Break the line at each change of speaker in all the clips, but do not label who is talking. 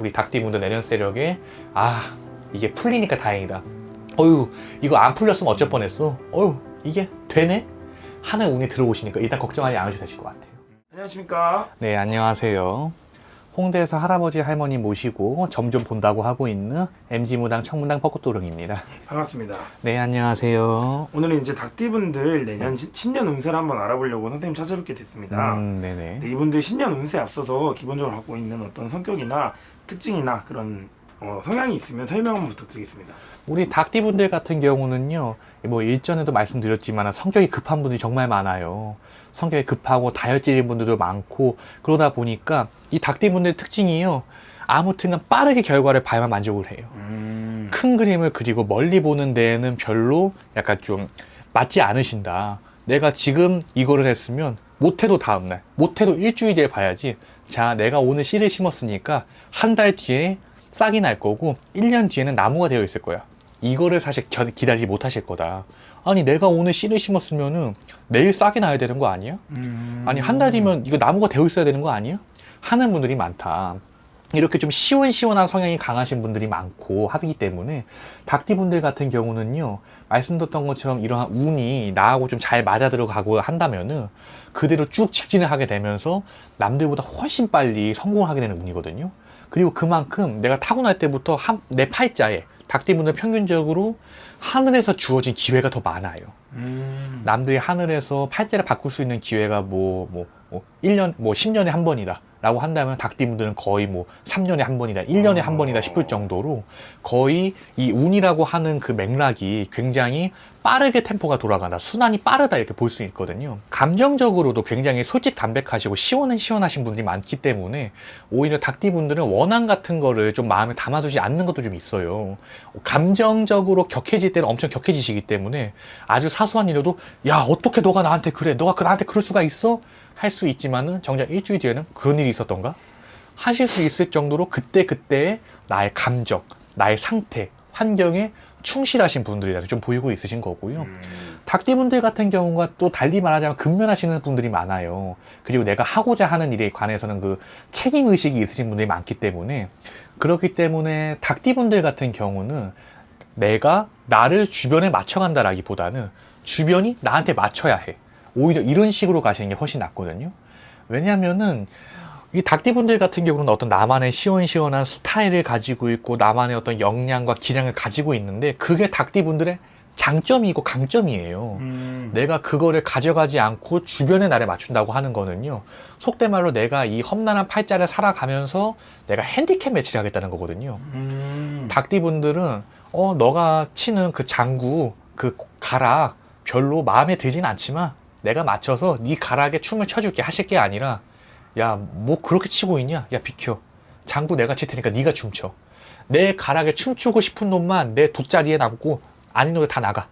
우리 닭띠분들 내년 세력에 이게 풀리니까 다행이다. 어휴, 이거 안 풀렸으면 어쩔 뻔했어. 어휴, 이게 되네? 하는 운이 들어오시니까 일단 걱정하지 않으셔도 되실 것 같아요.
안녕하십니까.
네, 안녕하세요. 홍대에서 할아버지 할머니 모시고 점 좀 본다고 하고 있는 MG무당 청문당 벚꽃도령입니다.
반갑습니다.
네, 안녕하세요.
오늘은 이제 닭띠분들 내년 신년 운세를 한번 알아보려고 선생님 찾아뵙게 됐습니다.
네네.
네, 이분들 신년 운세에 앞서서 기본적으로 갖고 있는 어떤 성격이나 특징이나 그런 성향이 있으면 설명 한번 부탁드리겠습니다.
우리 닭띠분들 같은 경우는요, 뭐 일전에도 말씀드렸지만 성격이 급한 분들이 정말 많아요. 성격이 급하고 다혈질인 분들도 많고, 그러다 보니까 이 닭띠분들의 특징이요, 아무튼간 빠르게 결과를 봐야만 만족을 해요. 큰 그림을 그리고 멀리 보는 데에는 별로 약간 좀 맞지 않으신다. 내가 지금 이거를 했으면 못해도 다음날, 못해도 일주일 뒤에 봐야지. 자, 내가 오늘 씨를 심었으니까 한 달 뒤에 싹이 날 거고 1년 뒤에는 나무가 되어 있을 거야. 이거를 사실 기다리지 못하실 거다. 아니, 내가 오늘 씨를 심었으면은 내일 싹이 나야 되는 거 아니야? 아니, 한 달 뒤면 이거 나무가 되어 있어야 되는 거 아니야? 하는 분들이 많다. 이렇게 좀 시원시원한 성향이 강하신 분들이 많고 하기 때문에 닭띠분들 같은 경우는요, 말씀드렸던 것처럼 이러한 운이 나하고 좀 잘 맞아 들어가고 한다면은 그대로 쭉 직진을 하게 되면서 남들보다 훨씬 빨리 성공을 하게 되는 운이거든요. 그리고 그만큼 내가 타고날 때부터 내 팔자에 닭띠분들 평균적으로 하늘에서 주어진 기회가 더 많아요. 남들이 하늘에서 팔자를 바꿀 수 있는 기회가 1년, 10년에 한 번이다 라고 한다면 닭띠분들은 거의 3년에 한 번이다, 1년에 한 번이다 싶을 정도로 거의 이 운이라고 하는 그 맥락이 굉장히 빠르게 템포가 돌아간다, 순환이 빠르다, 이렇게 볼 수 있거든요. 감정적으로도 굉장히 솔직담백하시고 시원하신 분들이 많기 때문에 오히려 닭띠분들은 원한 같은 거를 좀 마음에 담아두지 않는 것도 좀 있어요. 감정적으로 격해질 때는 엄청 격해지시기 때문에 아주 사소한 일에도 야, 어떻게 너가 나한테 그래, 너가 나한테 그럴 수가 있어? 할 수 있지만은 정작 일주일 뒤에는 그런 일이 있었던가? 하실 수 있을 정도로 그때그때의 나의 감정, 나의 상태, 환경에 충실하신 분들이라서 좀 보이고 있으신 거고요. 닭띠분들 같은 경우가 또 달리 말하자면 근면하시는 분들이 많아요. 그리고 내가 하고자 하는 일에 관해서는 그 책임의식이 있으신 분들이 많기 때문에, 그렇기 때문에 닭띠분들 같은 경우는 내가 나를 주변에 맞춰간다라기보다는 주변이 나한테 맞춰야 해. 오히려 이런 식으로 가시는 게 훨씬 낫거든요. 왜냐면은 이 닭띠분들 같은 경우는 어떤 나만의 시원시원한 스타일을 가지고 있고 나만의 어떤 역량과 기량을 가지고 있는데 그게 닭띠분들의 장점이고 강점이에요. 내가 그거를 가져가지 않고 주변에 나를 맞춘다고 하는 거는요, 속된 말로 내가 이 험난한 팔자를 살아가면서 내가 핸디캡 매치를 하겠다는 거거든요. 닭띠분들은 너가 치는 그 장구, 그 가락 별로 마음에 들진 않지만 내가 맞춰서 네 가락에 춤을 춰줄게 하실 게 아니라, 야, 뭐 그렇게 치고 있냐? 야, 비켜. 장구 내가 칠 테니까 네가 춤춰. 내 가락에 춤추고 싶은 놈만 내 돗자리에 남고 아닌 놈들 다 나가.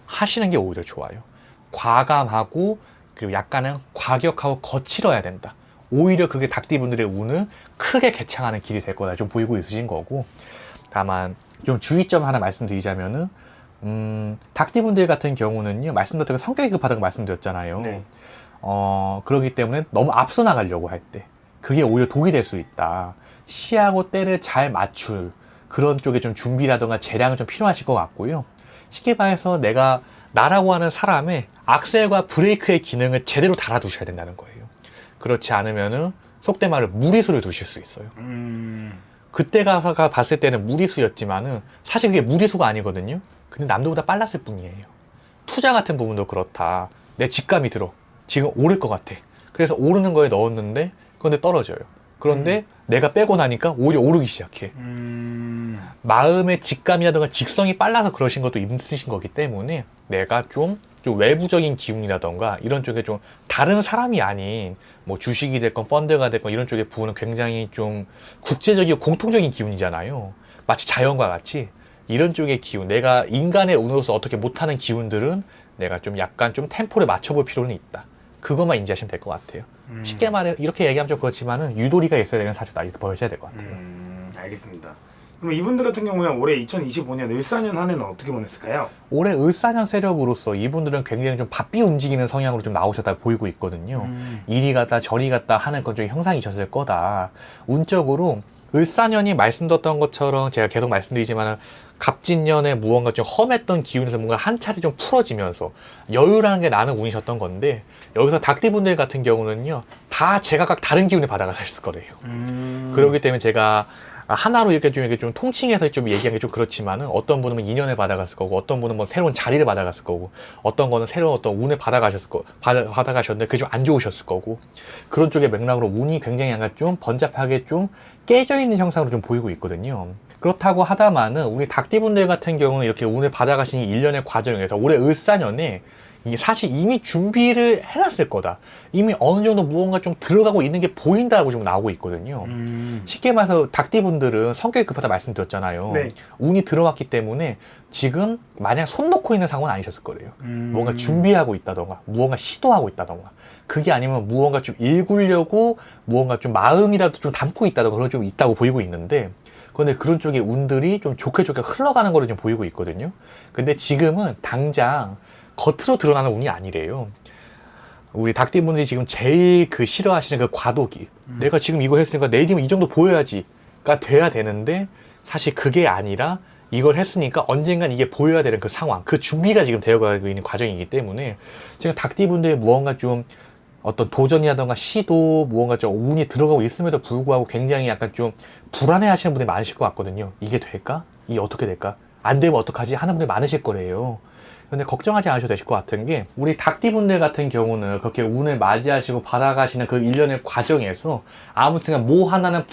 하시는 게 오히려 좋아요. 과감하고 그리고 약간은 과격하고 거칠어야 된다. 오히려 그게 닭띠분들의 운을 크게 개창하는 길이 될 거다 좀 보이고 있으신 거고, 다만 좀 주의점 하나 말씀드리자면은 닭띠분들 같은 경우는요, 말씀드렸던 성격이 급하다고 말씀드렸잖아요.
네.
그러기 때문에 너무 앞서 나가려고 할 때 그게 오히려 독이 될 수 있다. 시하고 때를 잘 맞출 그런 쪽에 좀 준비라던가 재량은 좀 필요하실 것 같고요. 쉽게 말해서 내가 나라고 하는 사람의 악셀과 브레이크의 기능을 제대로 달아두셔야 된다는 거예요. 그렇지 않으면은 속된 말로 무리수를 두실 수 있어요. 그때 가서가 봤을 때는 무리수였지만은 사실 그게 무리수가 아니거든요. 근데 남들보다 빨랐을 뿐이에요. 투자 같은 부분도 그렇다. 내 직감이 들어. 지금 오를 것 같아. 그래서 오르는 거에 넣었는데 그런데 떨어져요. 그런데 내가 빼고 나니까 오히려 오르기 시작해. 마음의 직감이라든가 직성이 빨라서 그러신 것도 있으신 거기 때문에 내가 좀 외부적인 기운이라던가 이런 쪽에 좀 다른 사람이 아닌 뭐 주식이 됐건 펀드가 됐건 이런 쪽에 부으는 굉장히 좀 국제적이고 공통적인 기운이잖아요. 마치 자연과 같이 이런 쪽의 기운, 내가 인간의 운으로서 어떻게 못하는 기운들은 내가 좀 약간 좀 템포를 맞춰볼 필요는 있다. 그것만 인지하시면 될 것 같아요. 쉽게 말해 이렇게 얘기하면 좀 그렇지만은 유도리가 있어야 되는 사주다 이렇게 보셔야 될 것 같아요.
알겠습니다. 그럼 이분들 같은 경우에 올해 2025년 을사년 한 해는 어떻게 보냈을까요?
올해 을사년 세력으로서 이분들은 굉장히 좀 바삐 움직이는 성향으로 좀 나오셨다 보이고 있거든요. 이리 갔다 저리 갔다 하는 건 좀 형상이셨을 거다. 운적으로 을사년이 말씀드렸던 것처럼 제가 계속 말씀드리지만 갑진년에 무언가 좀 험했던 기운에서 뭔가 한 차례 좀 풀어지면서 여유라는 게 나는 운이셨던 건데, 여기서 닭띠분들 같은 경우는요 다 제각각 다른 기운을 받아가셨을 거래요. 그렇기 때문에 제가 하나로 이렇게 좀 통칭해서 좀 얘기하는 게 좀 그렇지만은, 어떤 분은 인연을 받아갔을 거고, 어떤 분은 뭐 새로운 자리를 받아갔을 거고, 어떤 거는 새로운 어떤 운을 받아가셨는데 그게 좀 안 좋으셨을 거고, 그런 쪽의 맥락으로 운이 굉장히 약간 좀 번잡하게 좀 깨져 있는 형상으로 좀 보이고 있거든요. 그렇다고 하다마는 우리 닭띠분들 같은 경우는 이렇게 운을 받아가시는 일련의 과정에서 올해 을사년에 이게 사실 이미 준비를 해놨을 거다. 이미 어느 정도 무언가 좀 들어가고 있는 게 보인다고 좀 나오고 있거든요. 쉽게 말해서 닭띠분들은 성격이 급하다 말씀드렸잖아요.
네.
운이 들어왔기 때문에 지금 마냥 손 놓고 있는 상황은 아니셨을 거예요. 뭔가 준비하고 있다던가, 무언가 시도하고 있다던가, 그게 아니면 무언가 좀 일구려고 무언가 좀 마음이라도 좀 담고 있다던가, 그런 좀 있다고 보이고 있는데, 근데 그런 쪽의 운들이 좀 좋게 흘러가는 거를 좀 보이고 있거든요. 근데 지금은 당장 겉으로 드러나는 운이 아니래요. 우리 닭띠분들이 지금 제일 그 싫어하시는 그 과도기, 내가 지금 이거 했으니까 내일이면 이 정도 보여야지가 돼야 되는데, 사실 그게 아니라 이걸 했으니까 언젠간 이게 보여야 되는 그 상황, 그 준비가 지금 되어가고 있는 과정이기 때문에, 지금 닭띠분들이 무언가 좀 어떤 도전이라던가 시도, 무언가 좀 운이 들어가고 있음에도 불구하고 굉장히 약간 좀 불안해 하시는 분들이 많으실 것 같거든요. 이게 될까? 이게 어떻게 될까? 안 되면 어떡하지? 하는 분들이 많으실 거래요. 근데 걱정하지 않으셔도 되실 것 같은 게, 우리 닭띠분들 같은 경우는 그렇게 운을 맞이하시고 받아가시는 그 일련의 과정에서 아무튼 뭐 하나는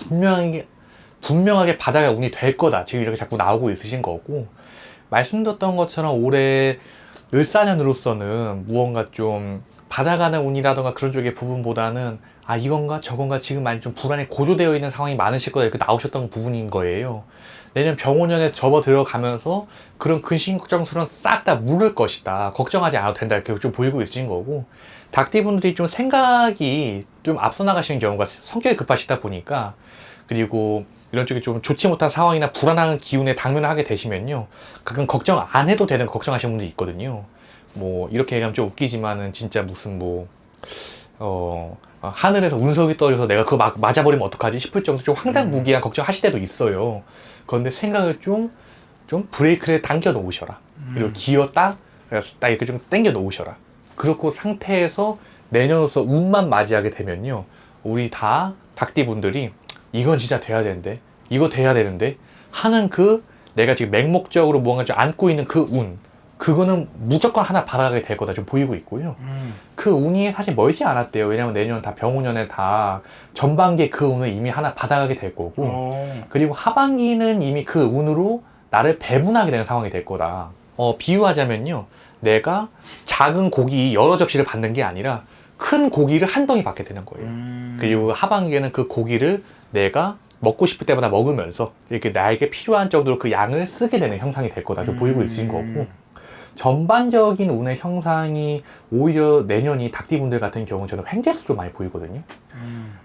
분명하게 받아갈 운이 될 거다, 지금 이렇게 자꾸 나오고 있으신 거고, 말씀드렸던 것처럼 올해 을사년으로서는 무언가 좀 받아가는 운이라던가 그런 쪽의 부분보다는 이건가 저건가 지금 많이 좀 불안에 고조되어 있는 상황이 많으실 거다, 이렇게 나오셨던 부분인 거예요. 내년 병원년에 접어 들어가면서 그런 근심 걱정스러운 싹 다 물을 것이다, 걱정하지 않아도 된다, 이렇게 좀 보이고 있으신 거고, 닭띠분들이 좀 생각이 좀 앞서 나가시는 경우가, 성격이 급하시다 보니까, 그리고 이런 쪽에 좀 좋지 못한 상황이나 불안한 기운에 당면을 하게 되시면요, 가끔 걱정 안 해도 되는 걱정하시는 분들이 있거든요. 뭐 이렇게 얘기하면 좀 웃기지만은 진짜 무슨 하늘에서 운석이 떨어져서 내가 그거 맞아버리면 어떡하지 싶을 정도 좀 황당무계한 걱정하실 때도 있어요. 그런데 생각을 좀 브레이크를 당겨 놓으셔라. 그리고 기어 딱 이렇게 좀 당겨 놓으셔라. 그렇고 상태에서 내년으로서 운만 맞이하게 되면요, 우리 다 닭띠분들이 이건 진짜 돼야 되는데, 이거 돼야 되는데 하는 그, 내가 지금 맹목적으로 무언가 좀 안고 있는 그 운, 그거는 무조건 하나 받아가게 될 거다 좀 보이고 있고요. 그 운이 사실 멀지 않았대요. 왜냐면 내년 다 병오년에 다 전반기에 그 운을 이미 하나 받아가게 될 거고, 그리고 하반기는 이미 그 운으로 나를 배분하게 되는 상황이 될 거다. 비유하자면요, 내가 작은 고기 여러 접시를 받는 게 아니라 큰 고기를 한 덩이 받게 되는 거예요. 그리고 하반기에는 그 고기를 내가 먹고 싶을 때마다 먹으면서 이렇게 나에게 필요한 정도로 그 양을 쓰게 되는 형상이 될 거다 좀 보이고 있으신 거고, 전반적인 운의 형상이 오히려 내년이 닭띠분들 같은 경우는 저는 횡재수로 많이 보이거든요.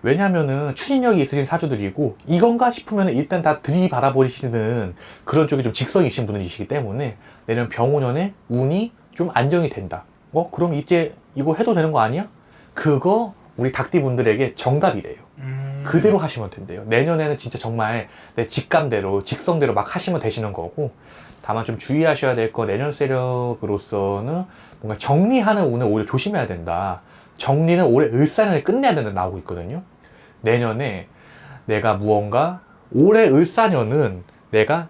왜냐면은 추진력이 있으신 사주들이고, 이건가 싶으면 일단 다 들이받아버리시는 그런 쪽이 좀 직성이 있으신 분들이시기 때문에, 내년 병오년에 운이 좀 안정이 된다. 그럼 이제 이거 해도 되는 거 아니야? 그거 우리 닭띠분들에게 정답이래요. 그대로 하시면 된대요. 내년에는 진짜 정말 내 직감대로, 직성대로 막 하시면 되시는 거고, 다만 좀 주의하셔야 될 거, 내년 세력으로서는 뭔가 정리하는 운을 오히려 조심해야 된다. 정리는 올해 을사년에 끝내야 된다 나오고 있거든요. 내년에 내가 무언가, 올해 을사년은 내가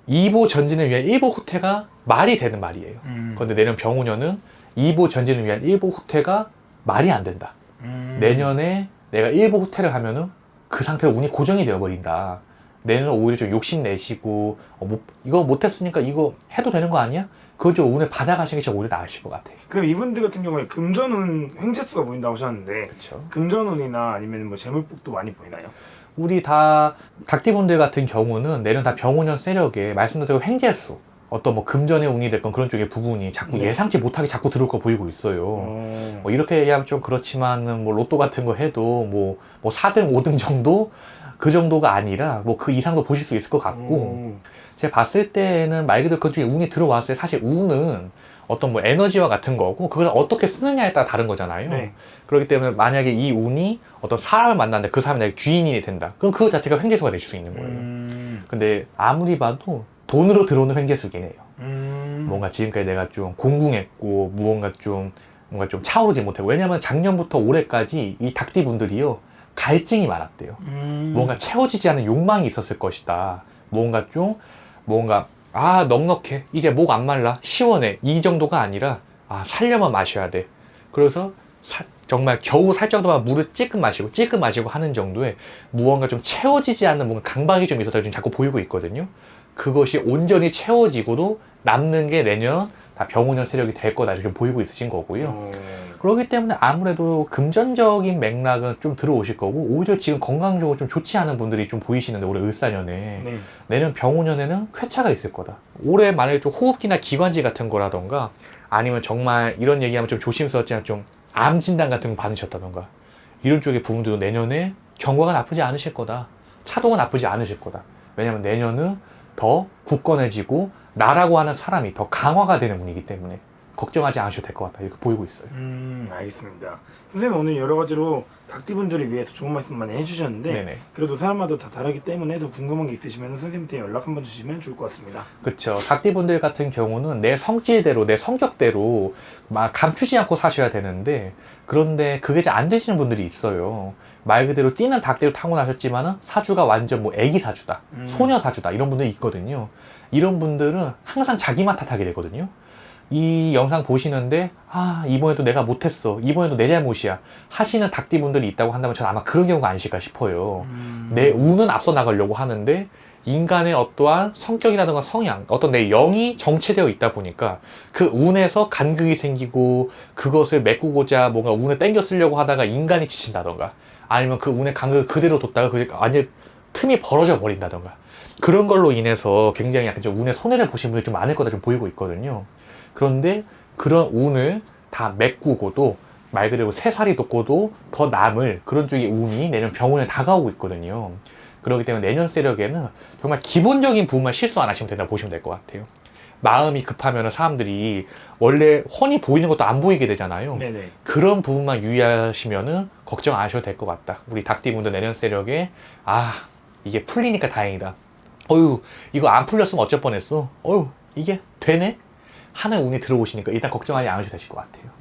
2보 전진을 위한 1보 후퇴가 말이 되는 말이에요. 그런데 내년 병오년은 2보 전진을 위한 1보 후퇴가 말이 안 된다. 내년에 내가 1보 후퇴를 하면은 그 상태로 운이 고정이 되어버린다. 내년은 오히려 좀 욕심내시고, 이거 못했으니까 이거 해도 되는 거 아니야? 그건 좀 운을 받아가시는 게 좀 오히려 나으실 것 같아요.
그럼 이분들 같은 경우에 금전운 횡재수가 보인다고 하셨는데,
그렇죠.
금전운이나 아니면 뭐 재물복도 많이 보이나요?
우리 다 닭띠분들 같은 경우는 내년 다 병오년 세력에 말씀드린 횡재수, 어떤 뭐 금전의 운이 됐건 그런 쪽의 부분이 자꾸 예상치 못하게 자꾸 들어올 거 보이고 있어요. 이렇게 얘기하면 좀 그렇지만은 뭐 로또 같은 거 해도 뭐 4등, 5등 정도, 그 정도가 아니라 뭐 그 이상도 보실 수 있을 것 같고, 제가 봤을 때는 말 그대로 그 중에 운이 들어왔을 때, 사실 운은 어떤 뭐 에너지와 같은 거고 그걸 어떻게 쓰느냐에 따라 다른 거잖아요.
네.
그렇기 때문에 만약에 이 운이 어떤 사람을 만났는데 그 사람이 나에게 귀인이 된다. 그럼 그거 자체가 횡재수가 될 수 있는 거예요. 근데 아무리 봐도 돈으로 들어오는 횡재수긴 해요. 뭔가 지금까지 내가 좀 공궁했고 뭔가 좀 차오르지 못하고 왜냐면 작년부터 올해까지 이 닭띠 분들이요 갈증이 많았대요. 뭔가 채워지지 않은 욕망이 있었을 것이다. 뭔가 넉넉해 이제 목 안 말라 시원해 이 정도가 아니라 살려만 마셔야 돼. 그래서 정말 겨우 살 정도만 물을 찔끔 마시고 하는 정도의 무언가 좀 채워지지 않는 뭔가 강박이 좀 있어서 지금 자꾸 보이고 있거든요. 그것이 온전히 채워지고도 남는 게 내년 다 병원형 세력이 될 거다 이렇게 보이고 있으신 거고요. 그렇기 때문에 아무래도 금전적인 맥락은 좀 들어오실 거고 오히려 지금 건강적으로 좀 좋지 않은 분들이 좀 보이시는데 올해 을사년에
네.
내년 병오년에는 쾌차가 있을 거다. 올해 만약에 좀 호흡기나 기관지 같은 거라던가 아니면 정말 이런 얘기하면 좀 조심스럽지만 좀 암 진단 같은 거 받으셨다던가 이런 쪽의 부분들도 내년에 경과가 나쁘지 않으실 거다. 차도가 나쁘지 않으실 거다. 왜냐면 내년은 더 굳건해지고 나라고 하는 사람이 더 강화가 되는 운이기 때문에 걱정하지 않으셔도 될 것 같다 이렇게 보이고 있어요.
알겠습니다. 선생님 오늘 여러 가지로 닭띠분들을 위해서 좋은 말씀 많이 해주셨는데
네네.
그래도 사람마다 다 다르기 때문에 더 궁금한 게 있으시면 선생님한테 연락 한번 주시면 좋을 것 같습니다.
그쵸. 닭띠분들 같은 경우는 내 성질대로 내 성격대로 막 감추지 않고 사셔야 되는데 그런데 그게 잘 안 되시는 분들이 있어요. 말 그대로 뛰는 닭대로 타고나셨지만은 사주가 완전 뭐 애기 사주다, 소녀 사주다 이런 분들이 있거든요. 이런 분들은 항상 자기만 탓하게 되거든요. 이 영상 보시는데 이번에도 내가 못했어 이번에도 내 잘못이야 하시는 닭띠분들이 있다고 한다면 저는 아마 그런 경우가 아니실까 싶어요. 내 운은 앞서 나가려고 하는데 인간의 어떠한 성격이라든가 성향 어떤 내 영이 정체되어 있다 보니까 그 운에서 간극이 생기고 그것을 메꾸고자 뭔가 운을 땡겨 쓰려고 하다가 인간이 지친다던가 아니면 그 운의 간극을 그대로 뒀다가 그게 아니 틈이 벌어져 버린다던가 그런 걸로 인해서 굉장히 약간 좀 운에 손해를 보신 분들이 좀 많을 거다 좀 보이고 있거든요. 그런데 그런 운을 다 메꾸고도 말 그대로 새살이 돋고도 더 남을 그런 쪽의 운이 내년 병원에 다가오고 있거든요. 그렇기 때문에 내년 세력에는 정말 기본적인 부분만 실수 안 하시면 된다고 보시면 될 것 같아요. 마음이 급하면 사람들이 원래 훤히 보이는 것도 안 보이게 되잖아요.
네네.
그런 부분만 유의하시면 걱정 안 하셔도 될 것 같다. 우리 닭띠분들 내년 세력에 이게 풀리니까 다행이다. 어휴 이거 안 풀렸으면 어쩔 뻔했어. 어휴 이게 되네? 하는 운이 들어오시니까 일단 걱정하지 않으셔도 되실 것 같아요.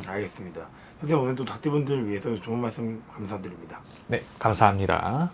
알겠습니다. 선생님 오늘도 닭띠분들을 위해서 좋은 말씀 감사드립니다.
네, 감사합니다.